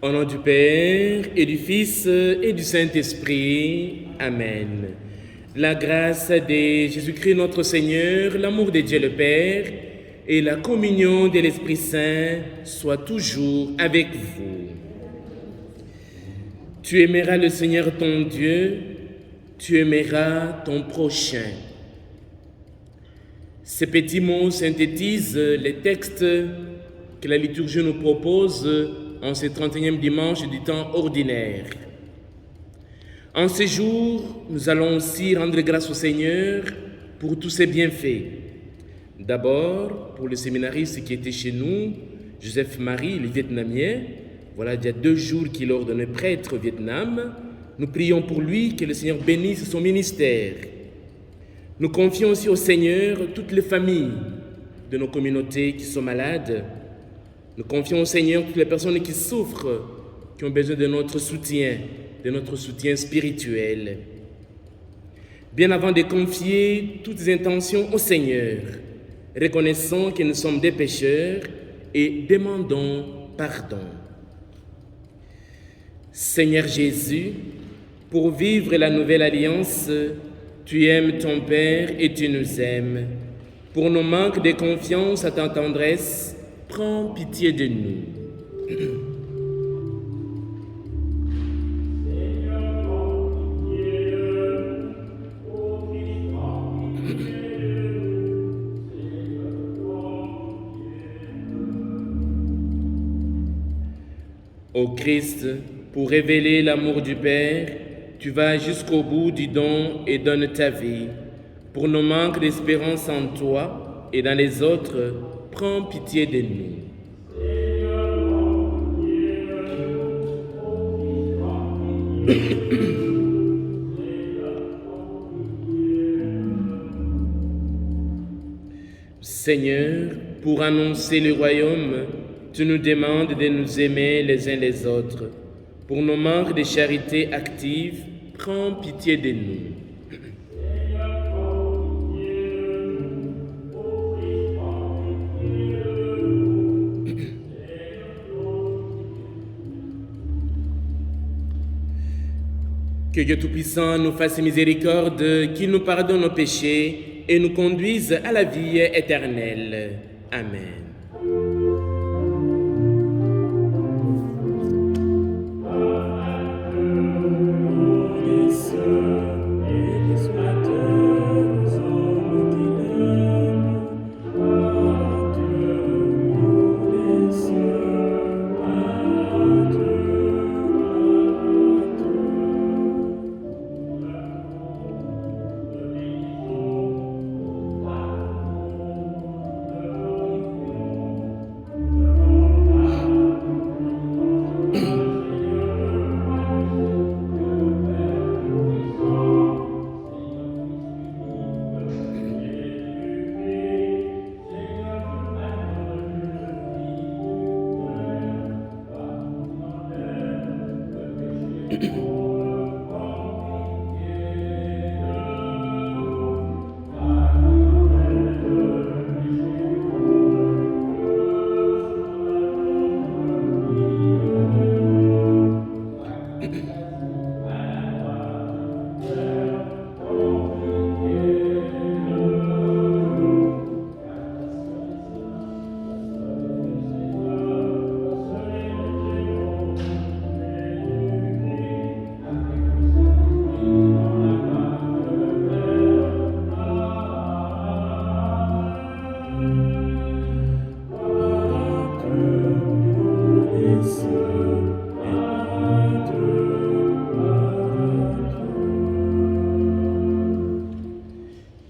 Au nom du Père et du Fils et du Saint-Esprit. Amen. La grâce de Jésus-Christ notre Seigneur, l'amour de Dieu le Père et la communion de l'Esprit Saint soient toujours avec vous. Tu aimeras le Seigneur ton Dieu, tu aimeras ton prochain. Ces petits mots synthétisent les textes que la liturgie nous propose en ce 31e dimanche du temps ordinaire. En ces jours, nous allons aussi rendre grâce au Seigneur pour tous ses bienfaits. D'abord, pour le séminariste qui était chez nous, Joseph-Marie, le Vietnamien. Voilà, il y a 2 jours qu'il est ordonné prêtre au Vietnam. Nous prions pour lui, que le Seigneur bénisse son ministère. Nous confions aussi au Seigneur toutes les familles de nos communautés qui sont malades. Nous confions au Seigneur toutes les personnes qui souffrent, qui ont besoin de notre soutien spirituel. Bien avant de confier toutes les intentions au Seigneur, reconnaissons que nous sommes des pécheurs et demandons pardon. Seigneur Jésus, pour vivre la nouvelle alliance, tu aimes ton Père et tu nous aimes. Pour nos manques de confiance à ta tendresse, prends pitié de nous. Ô Christ, pour révéler l'amour du Père, tu vas jusqu'au bout du don et donnes ta vie. Pour nos manques d'espérance en toi et dans les autres, prends pitié de nous. Seigneur, pour annoncer le royaume, tu nous demandes de nous aimer les uns les autres. Pour nos manques de charité active, prends pitié de nous. Que Dieu Tout-Puissant nous fasse miséricorde, qu'il nous pardonne nos péchés et nous conduise à la vie éternelle. Amen.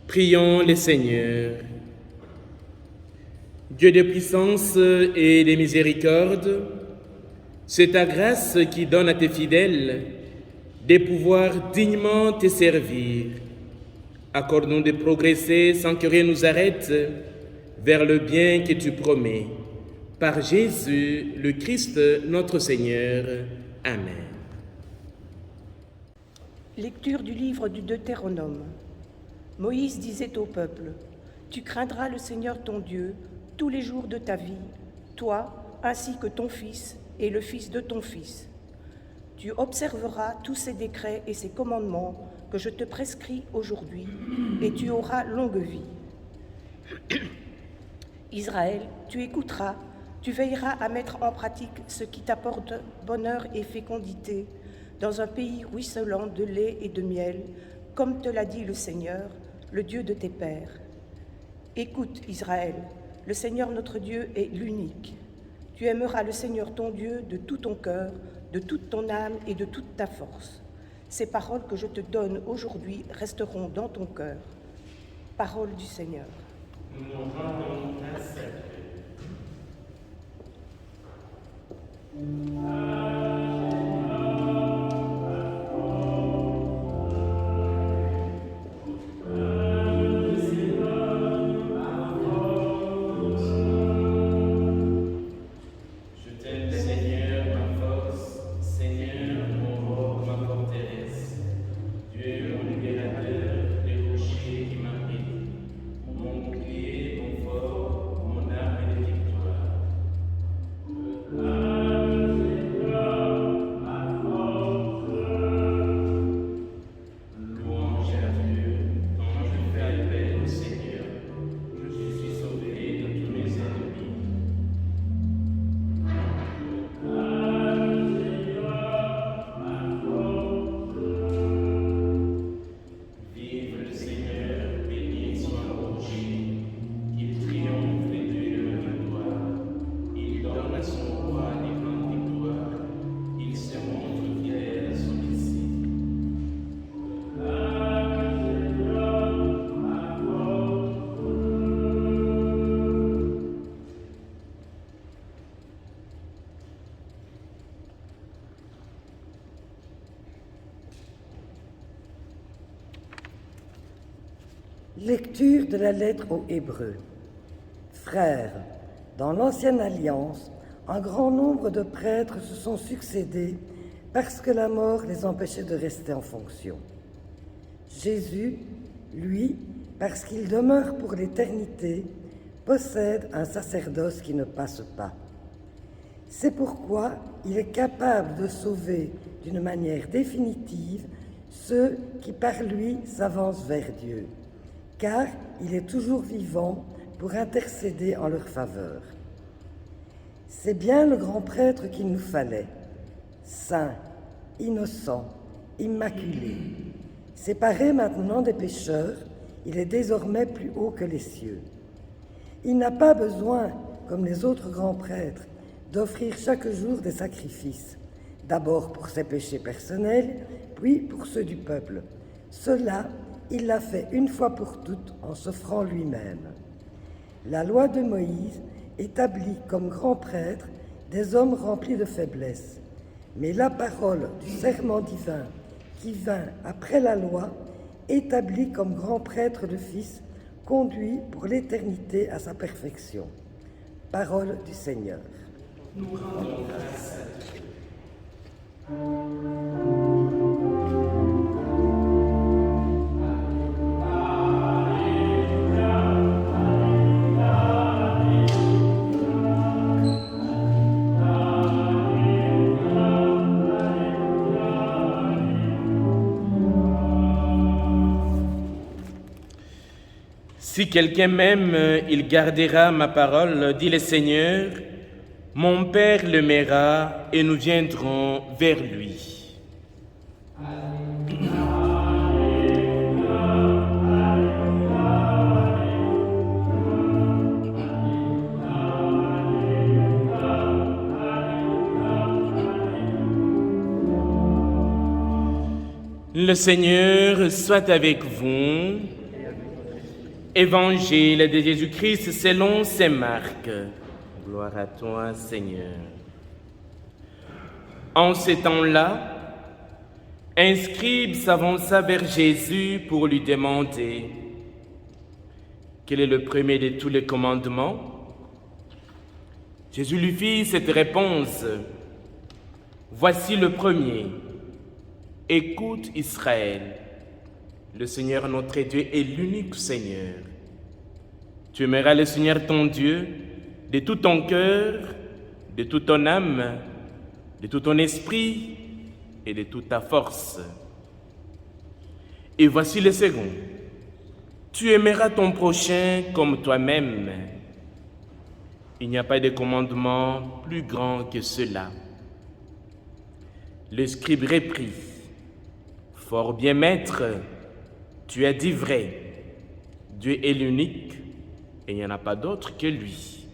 Prions le Seigneur. Dieu de puissance et de miséricorde, c'est ta grâce qui donne à tes fidèles de pouvoir dignement te servir. Accorde-nous de progresser sans que rien nous arrête vers le bien que tu promets. Par Jésus, le Christ, notre Seigneur. Amen. Lecture du livre du Deutéronome. Moïse disait au peuple, « Tu craindras le Seigneur ton Dieu tous les jours de ta vie, toi ainsi que ton fils et le fils de ton fils. Tu observeras tous ces décrets et ces commandements que je te prescris aujourd'hui, et tu auras longue vie. Israël, tu écouteras, tu veilleras à mettre en pratique ce qui t'apporte bonheur et fécondité dans un pays ruisselant de lait et de miel, comme te l'a dit le Seigneur, le Dieu de tes pères. Écoute, Israël, le Seigneur notre Dieu est l'unique. Tu aimeras le Seigneur ton Dieu de tout ton cœur, de toute ton âme et de toute ta force. Ces paroles que je te donne aujourd'hui resteront dans ton cœur. Parole du Seigneur. Nous nous rendons à cette Lecture de la lettre aux Hébreux. Frères, dans l'Ancienne Alliance, un grand nombre de prêtres se sont succédés parce que la mort les empêchait de rester en fonction. Jésus, lui, parce qu'il demeure pour l'éternité, possède un sacerdoce qui ne passe pas. C'est pourquoi il est capable de sauver d'une manière définitive ceux qui par lui s'avancent vers Dieu, car il est toujours vivant pour intercéder en leur faveur. C'est bien le grand prêtre qu'il nous fallait, saint, innocent, immaculé. Séparé maintenant des pécheurs, il est désormais plus haut que les cieux. Il n'a pas besoin, comme les autres grands prêtres, d'offrir chaque jour des sacrifices, d'abord pour ses péchés personnels, puis pour ceux du peuple. Cela, il l'a fait une fois pour toutes en s'offrant lui-même. La loi de Moïse établit comme grands prêtres des hommes remplis de faiblesse, mais la parole du serment divin qui vint après la loi établit comme grand prêtre le Fils, conduit pour l'éternité à sa perfection. Parole du Seigneur. Nous rendons grâce à Dieu. Si quelqu'un m'aime, il gardera ma parole, dit le Seigneur. Mon Père l'aimera et nous viendrons vers lui. Le Seigneur soit avec vous. Évangile de Jésus-Christ selon saint Marc. Gloire à toi, Seigneur. En ces temps-là, un scribe s'avança vers Jésus pour lui demander quel est le premier de tous les commandements. Jésus lui fit cette réponse. Voici le premier. Écoute Israël, le Seigneur notre Dieu est l'unique Seigneur. Tu aimeras le Seigneur ton Dieu de tout ton cœur, de toute ton âme de tout ton esprit et de toute ta force. Et voici le second. Tu aimeras ton prochain comme toi-même. Il n'y a pas de commandement plus grand que cela. Le scribe reprit. Fort bien, maître, tu as dit vrai. Dieu est l'unique et il n'y en a pas d'autre que lui.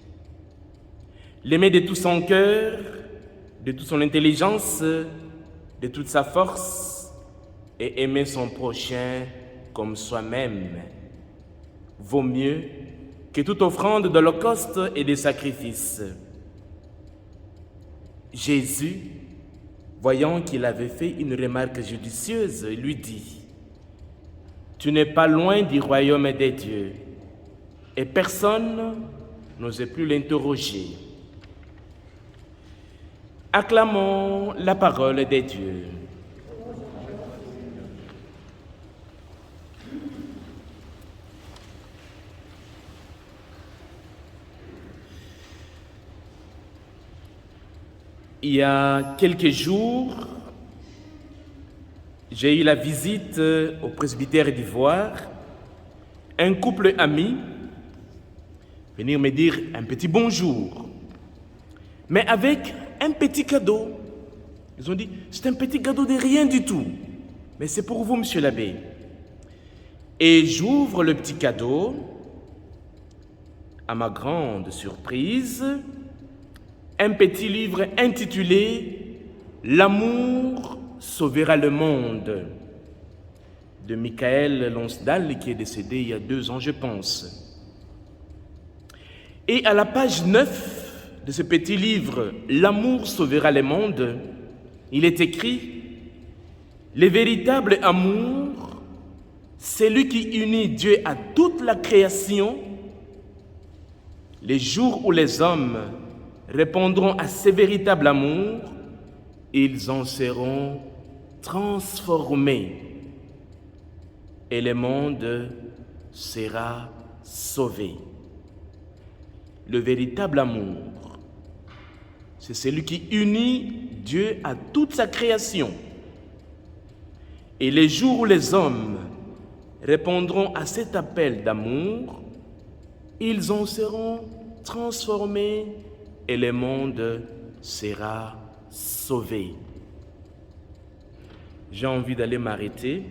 L'aimer de tout son cœur, de toute son intelligence, de toute sa force et aimer son prochain comme soi-même vaut mieux que toute offrande d'holocauste et de sacrifice. Jésus, voyant qu'il avait fait une remarque judicieuse, lui dit « Tu n'es pas loin du royaume des dieux. » Et personne n'osait plus l'interroger. Acclamons la parole des dieux. Il y a quelques jours, j'ai eu la visite au presbytère d'Ivoire, un couple ami venir me dire un petit bonjour, mais avec un petit cadeau. Ils ont dit, c'est un petit cadeau de rien du tout, mais c'est pour vous, monsieur l'abbé. Et j'ouvre le petit cadeau, à ma grande surprise, un petit livre intitulé « L'amour sauvera le monde » de Michael Lonsdal, qui est décédé il y a 2 ans, je pense. Et à la page 9 de ce petit livre « L'amour sauvera le monde », il est écrit « Le véritable amour, c'est lui qui unit Dieu à toute la création. Les jours où les hommes répondront à ce véritable amour, ils en seront transformés et le monde sera sauvé. » Le véritable amour, c'est celui qui unit Dieu à toute sa création. Et les jours où les hommes répondront à cet appel d'amour, ils en seront transformés et le monde sera sauvé. J'ai envie d'aller m'arrêter.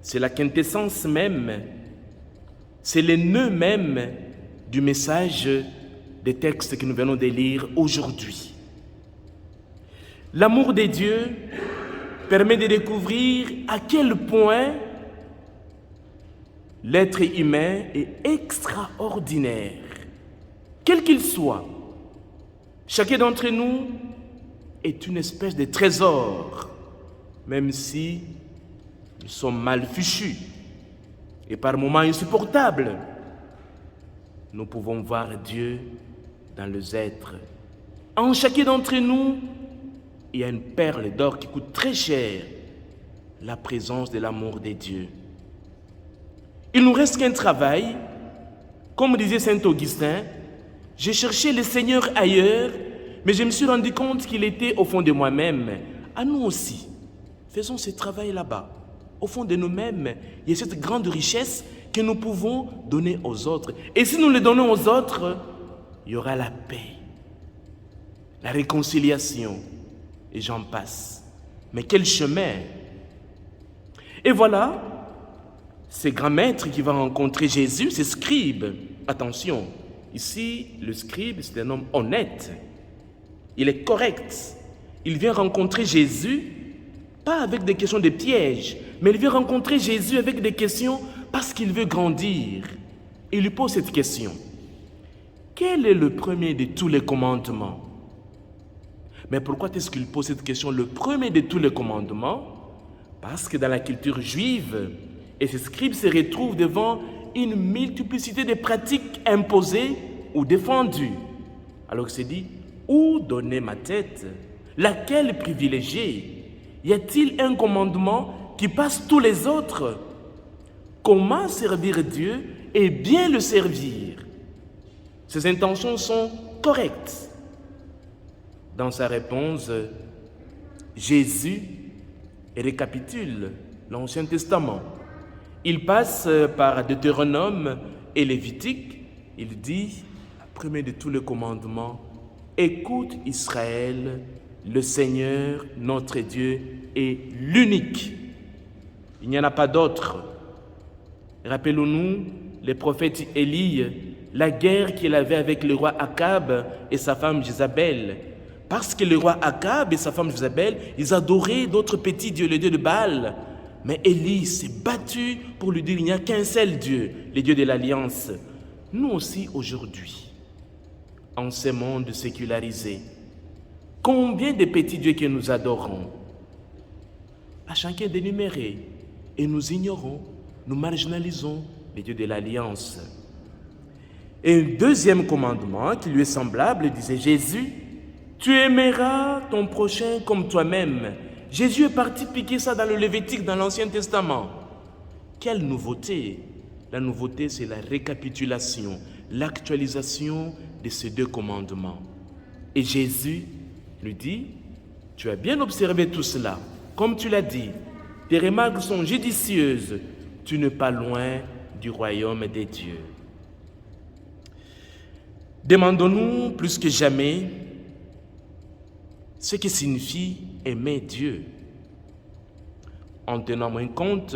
C'est la quintessence même, c'est le nœud même du message des textes que nous venons de lire aujourd'hui. L'amour de Dieu permet de découvrir à quel point l'être humain est extraordinaire, quel qu'il soit. Chacun d'entre nous est une espèce de trésor, même si nous sommes mal fichus et par moments insupportables. Nous pouvons voir Dieu dans les êtres. En chacun d'entre nous, il y a une perle d'or qui coûte très cher, la présence de l'amour de Dieu. Il nous reste qu'un travail. Comme disait saint Augustin, j'ai cherché le Seigneur ailleurs, mais je me suis rendu compte qu'il était au fond de moi-même. À nous aussi, faisons ce travail là-bas. Au fond de nous-mêmes, il y a cette grande richesse que nous pouvons donner aux autres. Et si nous le donnons aux autres, il y aura la paix, la réconciliation, et j'en passe. Mais quel chemin! Et voilà, ce grand maître qui va rencontrer Jésus, c'est scribe. Attention, ici, le scribe, c'est un homme honnête. Il est correct. Il vient rencontrer Jésus, pas avec des questions de piège, mais il vient rencontrer Jésus avec des questions parce qu'il veut grandir. Il lui pose cette question. Quel est le premier de tous les commandements? Mais pourquoi est-ce qu'il pose cette question, le premier de tous les commandements? Parce que dans la culture juive, et ces scribes se retrouvent devant une multiplicité de pratiques imposées ou défendues. Alors il s'est dit, où donner ma tête? Laquelle privilégier? Y a-t-il un commandement qui passe tous les autres? Comment servir Dieu et bien le servir? Ses intentions sont correctes. Dans sa réponse, Jésus récapitule l'Ancien Testament. Il passe par Deutéronome et Lévitique. Il dit, premier de tous les commandements, « Écoute Israël, le Seigneur, notre Dieu, est l'unique. Il n'y en a pas d'autre. » Rappelons-nous les prophètes Élie, la guerre qu'il avait avec le roi Akab et sa femme Jézabel. Parce que le roi Akab et sa femme Jézabel, ils adoraient d'autres petits dieux, le dieu de Baal. Mais Élie s'est battu pour lui dire il n'y a qu'un seul Dieu, le Dieu de l'Alliance. Nous aussi aujourd'hui, en ce monde sécularisé, combien de petits dieux que nous adorons? À chacun d'énumérer, et nous ignorons, nous marginalisons les dieux de l'Alliance. Et un deuxième commandement qui lui est semblable disait Jésus, tu aimeras ton prochain comme toi-même. Jésus est parti piquer ça dans le Lévitique, dans l'Ancien Testament. Quelle nouveauté! La nouveauté, c'est la récapitulation, l'actualisation de ces deux commandements. Et Jésus lui dit, tu as bien observé tout cela. Comme tu l'as dit, tes remarques sont judicieuses. Tu n'es pas loin du royaume des dieux. Demandons-nous plus que jamais ce que signifie aimer Dieu, en tenant moins compte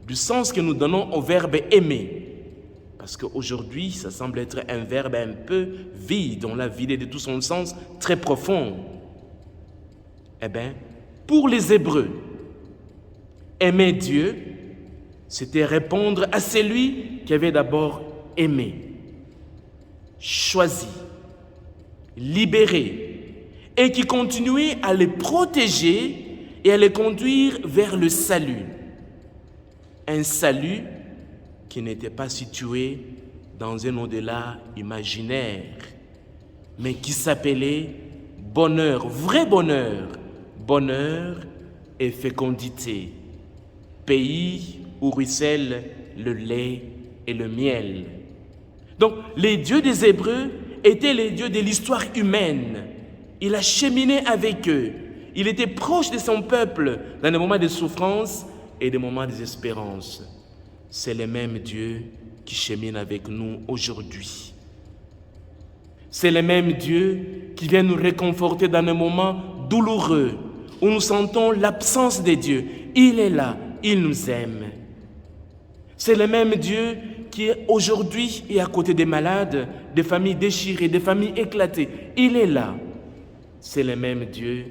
du sens que nous donnons au verbe aimer. Parce qu'aujourd'hui, ça semble être un verbe un peu vide, on l'a vidé de tout son sens très profond. Eh bien, pour les Hébreux, aimer Dieu, c'était répondre à celui qui avait d'abord aimé, choisi, libéré, et qui continuait à les protéger et à les conduire vers le salut. Un salut qui n'était pas situé dans un au-delà imaginaire, mais qui s'appelait bonheur, vrai bonheur, bonheur et fécondité, pays où ruisselle le lait et le miel. Donc, les dieux des Hébreux étaient les dieux de l'histoire humaine. Il a cheminé avec eux. Il était proche de son peuple dans des moments de souffrance et des moments de désespérance. C'est le même Dieu qui chemine avec nous aujourd'hui. C'est le même Dieu qui vient nous réconforter dans des moments douloureux où nous sentons l'absence de Dieu. Il est là, il nous aime. C'est le même Dieu qui aujourd'hui est à côté des malades, des familles déchirées, des familles éclatées. Il est là. C'est le même Dieu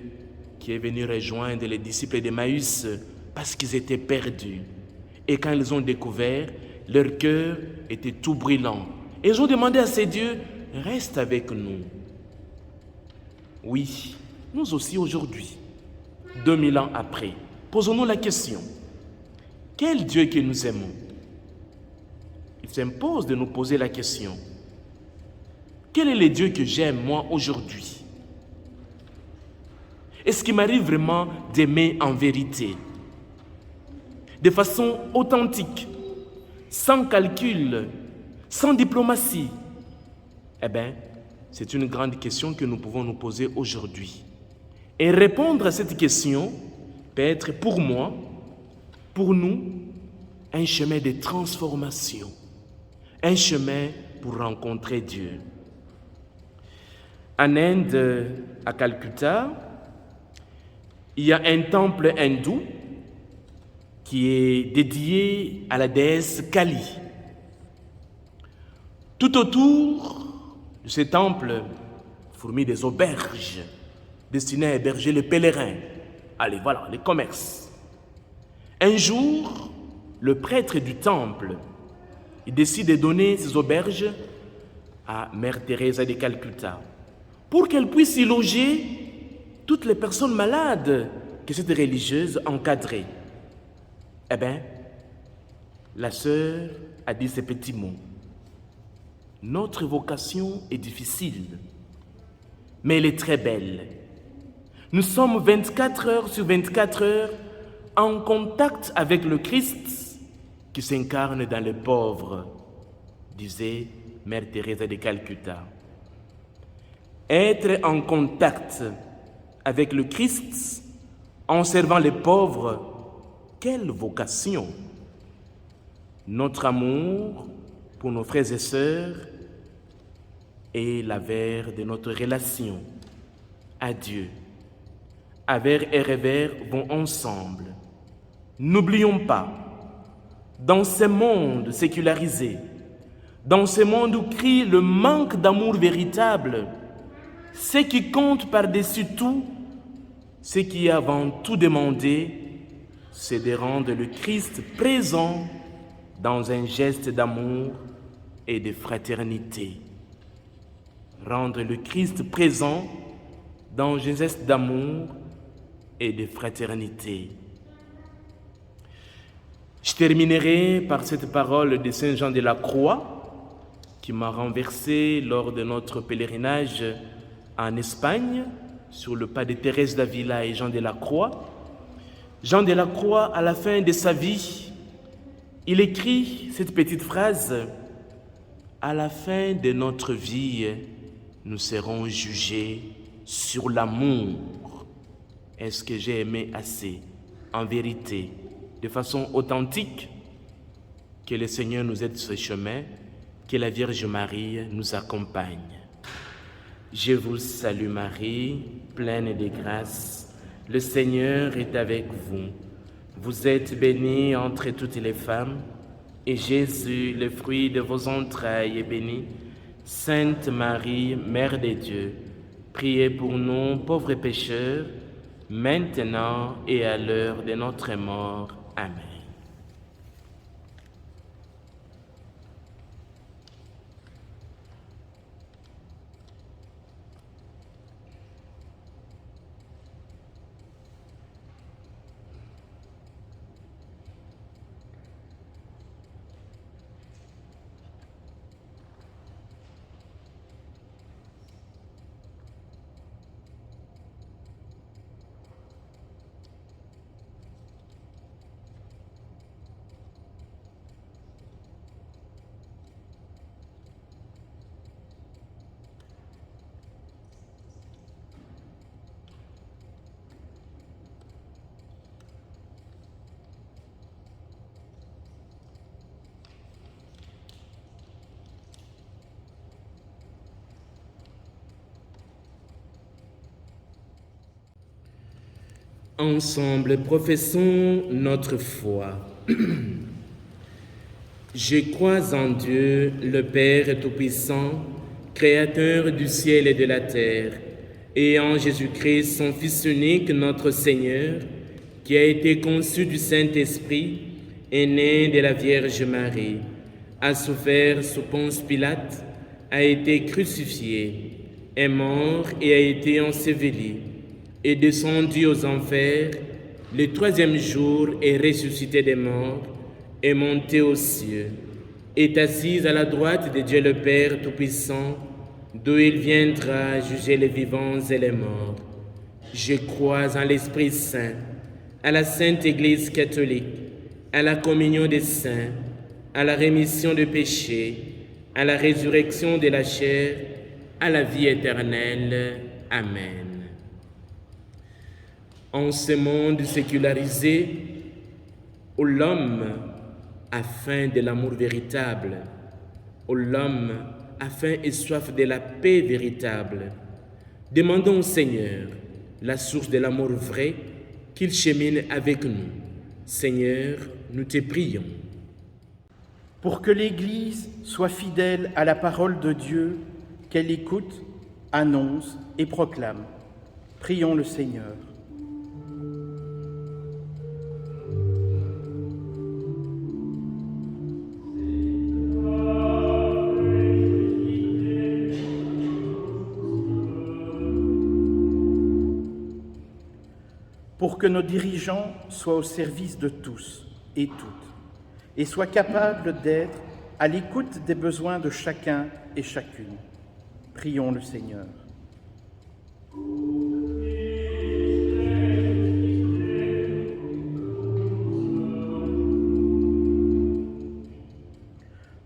qui est venu rejoindre les disciples d'Emmaüs parce qu'ils étaient perdus. Et quand ils ont découvert, leur cœur était tout brûlant. Et ils ont demandé à ces dieux, reste avec nous. Oui, nous aussi aujourd'hui, 2000 ans après, posons-nous la question, quel Dieu que nous aimons? Il s'impose de nous poser la question, quel est le Dieu que j'aime moi aujourd'hui? Est-ce qu'il m'arrive vraiment d'aimer en vérité, de façon authentique, sans calcul, sans diplomatie? Eh bien, c'est une grande question que nous pouvons nous poser aujourd'hui. Et répondre à cette question peut être pour moi, pour nous, un chemin de transformation, un chemin pour rencontrer Dieu. En Inde, à Calcutta, il y a un temple hindou qui est dédié à la déesse Kali. Tout autour de ce temple fourmillent des auberges destinées à héberger les pèlerins. Allez, voilà, les commerces. Un jour, le prêtre du temple, il décide de donner ces auberges à Mère Teresa de Calcutta pour qu'elle puisse y loger toutes les personnes malades que cette religieuse encadrait. Eh bien, la sœur a dit ces petits mots. Notre vocation est difficile, mais elle est très belle. Nous sommes 24 heures sur 24 heures en contact avec le Christ qui s'incarne dans les pauvres, disait Mère Teresa de Calcutta. Être en contact avec le Christ en servant les pauvres, quelle vocation! Notre amour pour nos frères et sœurs est la verre de notre relation à Dieu. Avers et revers vont ensemble. N'oublions pas, dans ce monde sécularisé, dans ce monde où crie le manque d'amour véritable, ce qui compte par-dessus tout, ce qui est avant tout demandé, c'est de rendre le Christ présent dans un geste d'amour et de fraternité. Rendre le Christ présent dans un geste d'amour et de fraternité. Je terminerai par cette parole de Saint Jean de la Croix qui m'a renversé lors de notre pèlerinage en Espagne sur le pas de Thérèse d'Avila et Jean de la Croix. Jean de la Croix, à la fin de sa vie, il écrit cette petite phrase: « À la fin de notre vie, nous serons jugés sur l'amour. » Est-ce que j'ai aimé assez, en vérité, de façon authentique? Que le Seigneur nous aide sur ce chemin, que la Vierge Marie nous accompagne. Je vous salue Marie, pleine de grâce, le Seigneur est avec vous. Vous êtes bénie entre toutes les femmes, et Jésus, le fruit de vos entrailles, est béni. Sainte Marie, Mère de Dieu, priez pour nous, pauvres pécheurs, maintenant et à l'heure de notre mort. Amen. Ensemble, professons notre foi. Je crois en Dieu, le Père Tout-Puissant, Créateur du ciel et de la terre, et en Jésus-Christ, son Fils unique, notre Seigneur, qui a été conçu du Saint-Esprit, est né de la Vierge Marie, a souffert sous Ponce Pilate, a été crucifié, est mort et a été enseveli, est descendu aux enfers, le troisième jour est ressuscité des morts, est monté aux cieux, est assis à la droite de Dieu le Père Tout-Puissant, d'où il viendra juger les vivants et les morts. Je crois en l'Esprit Saint, à la Sainte Église catholique, à la communion des saints, à la rémission des péchés, à la résurrection de la chair, à la vie éternelle. Amen. En ce monde sécularisé, où l'homme a faim de l'amour véritable, où l'homme a faim et soif de la paix véritable, demandons au Seigneur, la source de l'amour vrai, qu'il chemine avec nous. Seigneur, nous te prions. Pour que l'Église soit fidèle à la parole de Dieu, qu'elle écoute, annonce et proclame, prions le Seigneur. Pour que nos dirigeants soient au service de tous et toutes, et soient capables d'être à l'écoute des besoins de chacun et chacune. Prions le Seigneur.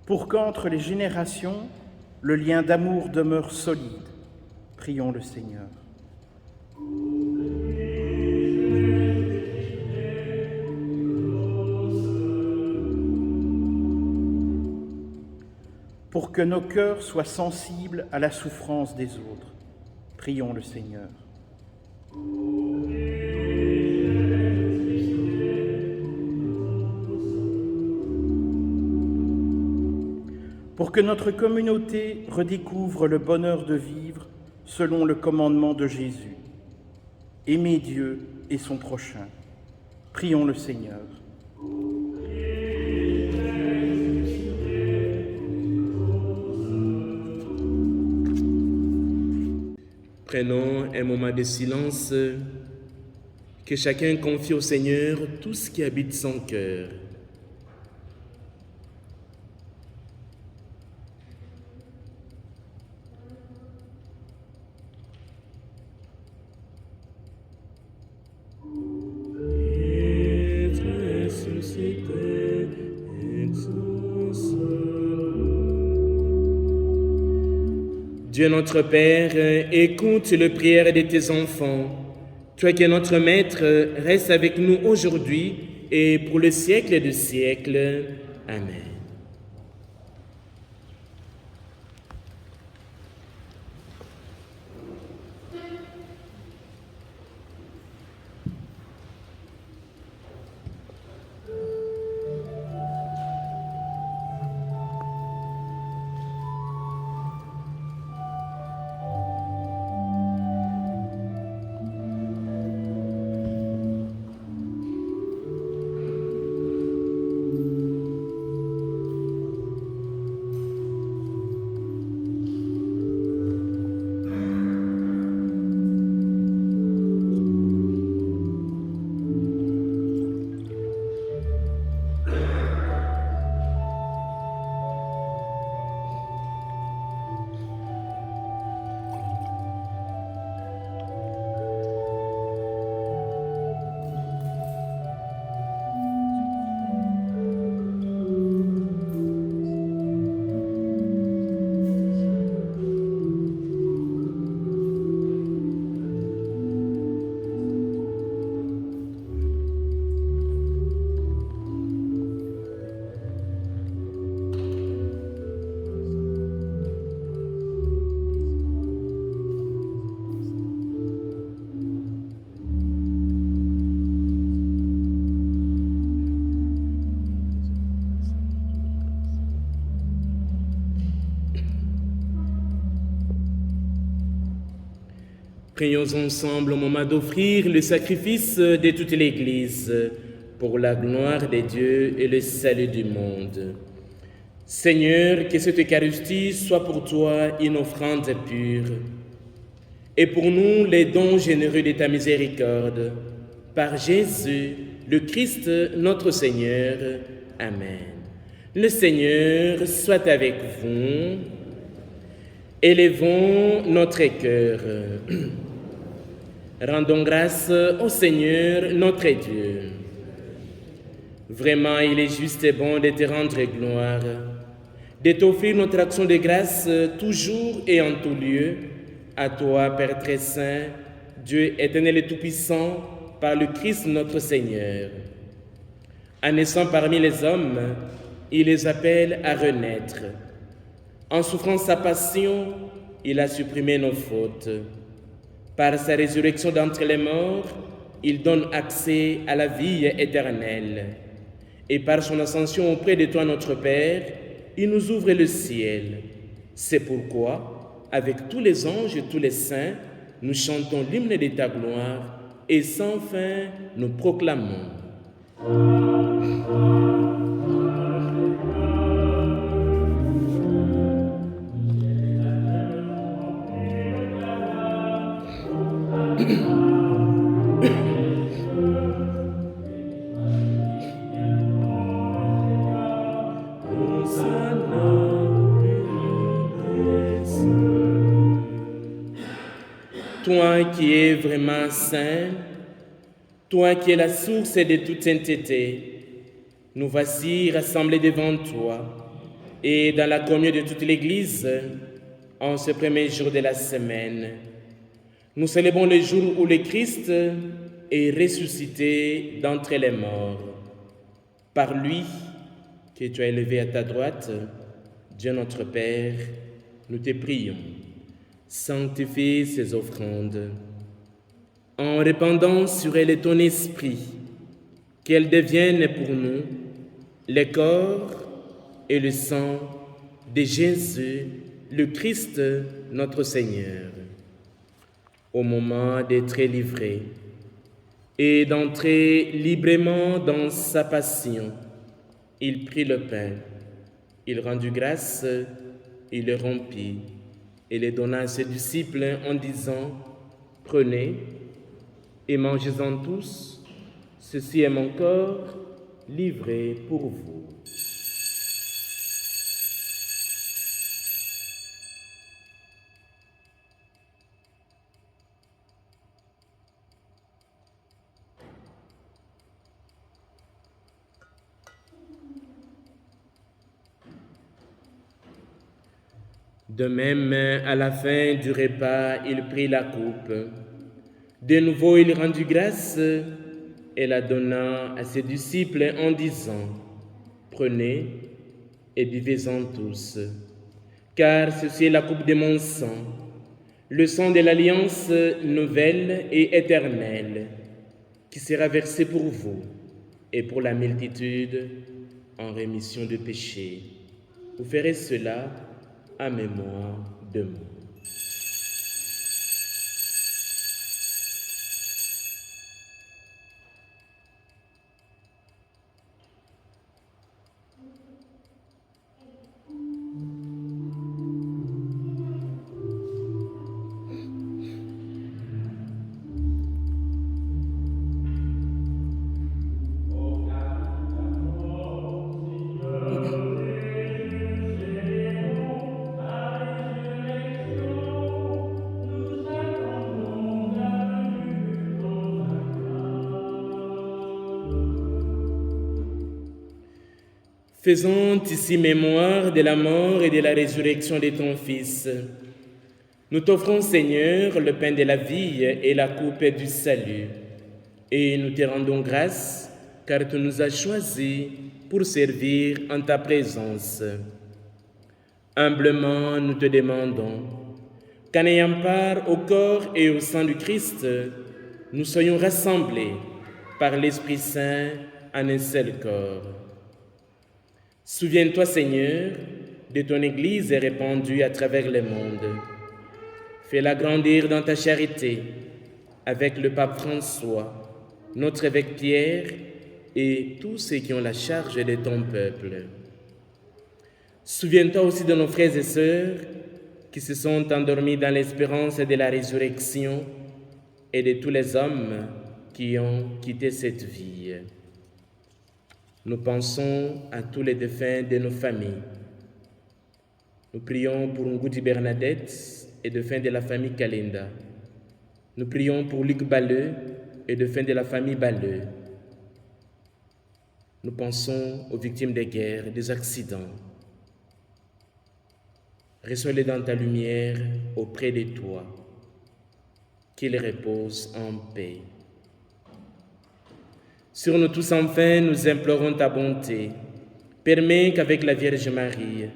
Pour qu'entre les générations, le lien d'amour demeure solide, Prions le Seigneur. Pour que nos cœurs soient sensibles à la souffrance des autres, prions le Seigneur. Pour que notre communauté redécouvre le bonheur de vivre selon le commandement de Jésus. Aimer Dieu et son prochain. Prions le Seigneur. Prenons un moment de silence, que chacun confie au Seigneur tout ce qui habite son cœur. Dieu notre Père, écoute les prières de tes enfants. Toi qui es notre Maître, reste avec nous aujourd'hui et pour le siècle des siècles. Amen. Prions ensemble au moment d'offrir le sacrifice de toute l'Église pour la gloire de Dieu et le salut du monde. Seigneur, que cette Eucharistie soit pour toi une offrande pure et pour nous les dons généreux de ta miséricorde. Par Jésus, le Christ, notre Seigneur. Amen. Le Seigneur soit avec vous. Élevons notre cœur. Rendons grâce au Seigneur, notre Dieu. Vraiment, il est juste et bon de te rendre gloire, de t'offrir notre action de grâce toujours et en tout lieu, à toi, Père très saint, Dieu éternel et tout-puissant, par le Christ notre Seigneur. En naissant parmi les hommes, il les appelle à renaître. En souffrant sa passion, il a supprimé nos fautes. Par sa résurrection d'entre les morts, il donne accès à la vie éternelle. Et par son ascension auprès de toi, notre Père, il nous ouvre le ciel. C'est pourquoi, avec tous les anges et tous les saints, nous chantons l'hymne de ta gloire et sans fin nous proclamons. Toi qui es vraiment saint, toi qui es la source de toute sainteté, nous voici rassemblés devant toi et dans la communion de toute l'Église, en ce premier jour de la semaine, nous célébrons le jour où le Christ est ressuscité d'entre les morts. Par lui, que tu as élevé à ta droite, Dieu notre Père, nous te prions. Sanctifie ces offrandes, en répandant sur elles ton esprit, qu'elles deviennent pour nous le corps et le sang de Jésus, le Christ, notre Seigneur. Au moment d'être livré et d'entrer librement dans sa passion, il prit le pain, il rendit grâce, il le rompit et le donna à ses disciples en disant, « Prenez et mangez-en tous, ceci est mon corps livré pour vous. » De même, à la fin du repas, il prit la coupe. De nouveau, il rendit grâce et la donna à ses disciples en disant, « Prenez et buvez-en tous, car ceci est la coupe de mon sang, le sang de l'alliance nouvelle et éternelle, qui sera versé pour vous et pour la multitude en rémission de péchés. Vous ferez cela à mémoire de moi. » Faisons ici mémoire de la mort et de la résurrection de ton Fils. Nous t'offrons, Seigneur, le pain de la vie et la coupe du salut. Et nous te rendons grâce, car tu nous as choisis pour servir en ta présence. Humblement, nous te demandons qu'en ayant part au corps et au sang du Christ, nous soyons rassemblés par l'Esprit Saint en un seul corps. Souviens-toi, Seigneur, de ton Église répandue à travers le monde. Fais-la grandir dans ta charité avec le pape François, notre évêque Pierre et tous ceux qui ont la charge de ton peuple. Souviens-toi aussi de nos frères et sœurs qui se sont endormis dans l'espérance de la résurrection et de tous les hommes qui ont quitté cette vie. Nous pensons à tous les défunts de nos familles. Nous prions pour Ngudi Bernadette et défunt de la famille Kalenda. Nous prions pour Luc Balleux et défunt de la famille Balleux. Nous pensons aux victimes des guerres, des accidents. Reçois-les dans ta lumière auprès de toi, qu'ils reposent en paix. Sur nous tous, enfin, nous implorons ta bonté. Permets qu'avec la Vierge Marie,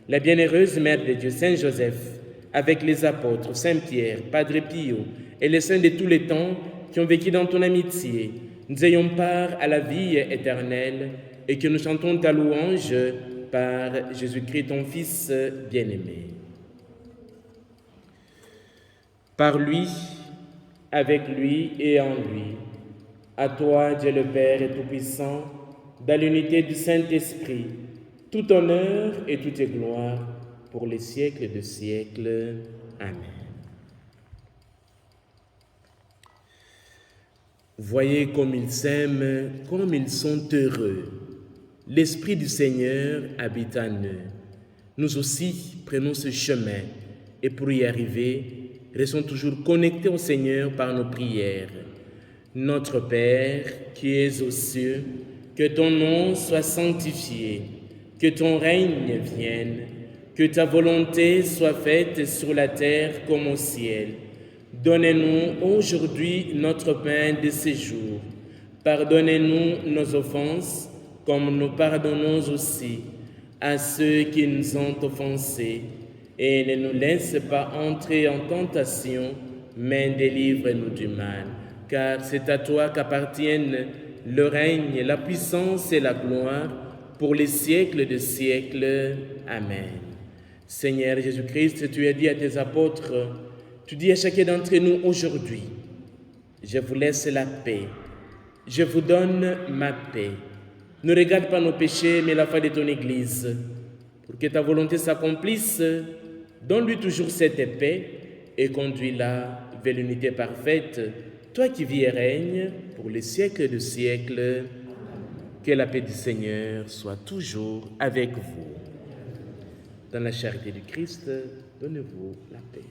la bienheureuse Mère de Dieu, Saint Joseph, avec les apôtres, Saint Pierre, Padre Pio et les saints de tous les temps qui ont vécu dans ton amitié, nous ayons part à la vie éternelle et que nous chantons ta louange par Jésus-Christ, ton Fils bien-aimé. Par lui, avec lui et en lui, à toi, Dieu le Père et Tout-Puissant, dans l'unité du Saint-Esprit, tout honneur et toute gloire pour les siècles de siècles. Amen. Voyez comme ils s'aiment, comme ils sont heureux. L'Esprit du Seigneur habite en eux. Nous aussi prenons ce chemin et pour y arriver, restons toujours connectés au Seigneur par nos prières. Notre Père qui es aux cieux, que ton nom soit sanctifié, que ton règne vienne, Que ta volonté soit faite sur la terre comme au ciel. Donnez-nous aujourd'hui notre pain de ce jour. Pardonnez-nous nos offenses, comme nous pardonnons aussi à ceux qui nous ont offensés. Et ne nous laisse pas entrer en tentation, mais délivre-nous du mal. Car c'est à toi qu'appartiennent le règne, la puissance et la gloire pour les siècles des siècles. Amen. Seigneur Jésus-Christ, tu as dit à tes apôtres, tu dis à chacun d'entre nous aujourd'hui, je vous laisse la paix, je vous donne ma paix. Ne regarde pas nos péchés, mais la foi de ton Église. Pour que ta volonté s'accomplisse, donne-lui toujours cette paix et conduis-la vers l'unité parfaite, toi qui vis et règnes pour les siècles de siècles. Que la paix du Seigneur soit toujours avec vous. Dans la charité du Christ, donnez-vous la paix.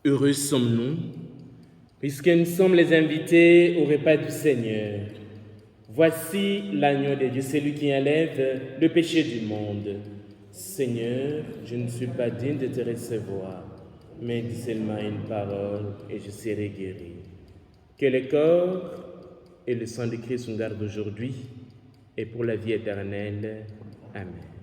Heureux sommes-nous, puisque nous sommes les invités au repas du Seigneur. Voici l'agneau de Dieu, celui qui enlève le péché du monde. Seigneur, je ne suis pas digne de te recevoir, mais dis seulement une parole et je serai guéri. Que le corps et le sang de Christ nous gardent aujourd'hui et pour la vie éternelle. Amen.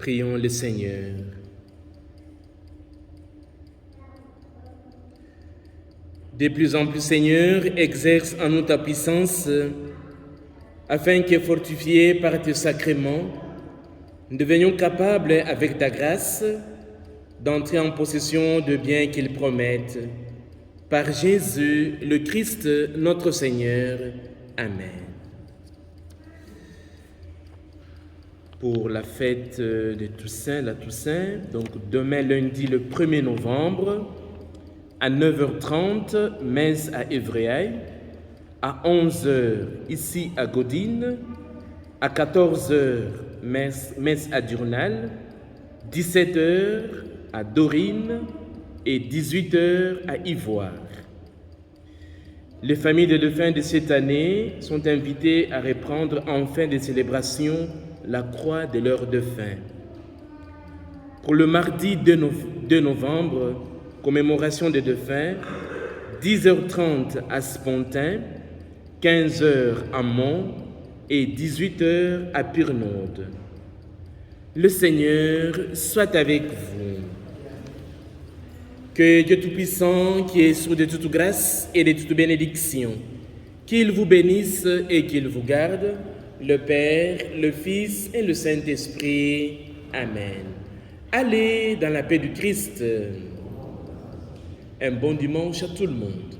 Prions le Seigneur. De plus en plus, Seigneur, exerce en nous ta puissance, afin que, fortifiés par tes sacrements, nous devenions capables, avec ta grâce, d'entrer en possession de biens qu'ils promettent. Par Jésus, le Christ, notre Seigneur. Amen. Pour la fête de Toussaint, la Toussaint, donc demain lundi le 1er novembre, à 9h30, messe à Évréailles, à 11h ici à Godine, à 14h messe à Durnal, 17h à Dorine et 18h à Ivoire. Les familles de défunts de cette année sont invitées à reprendre en fin de célébration la croix de leurs défunts. Pour le mardi 2 novembre, commémoration des défunts, 10h30 à Spontin, 15h à Mont et 18h à Purnode. Le Seigneur soit avec vous. Que Dieu Tout-Puissant, qui est sourd de toute grâce et de toute bénédiction, qu'il vous bénisse et qu'il vous garde, le Père, le Fils et le Saint-Esprit. Amen. Allez dans la paix du Christ. Un bon dimanche à tout le monde.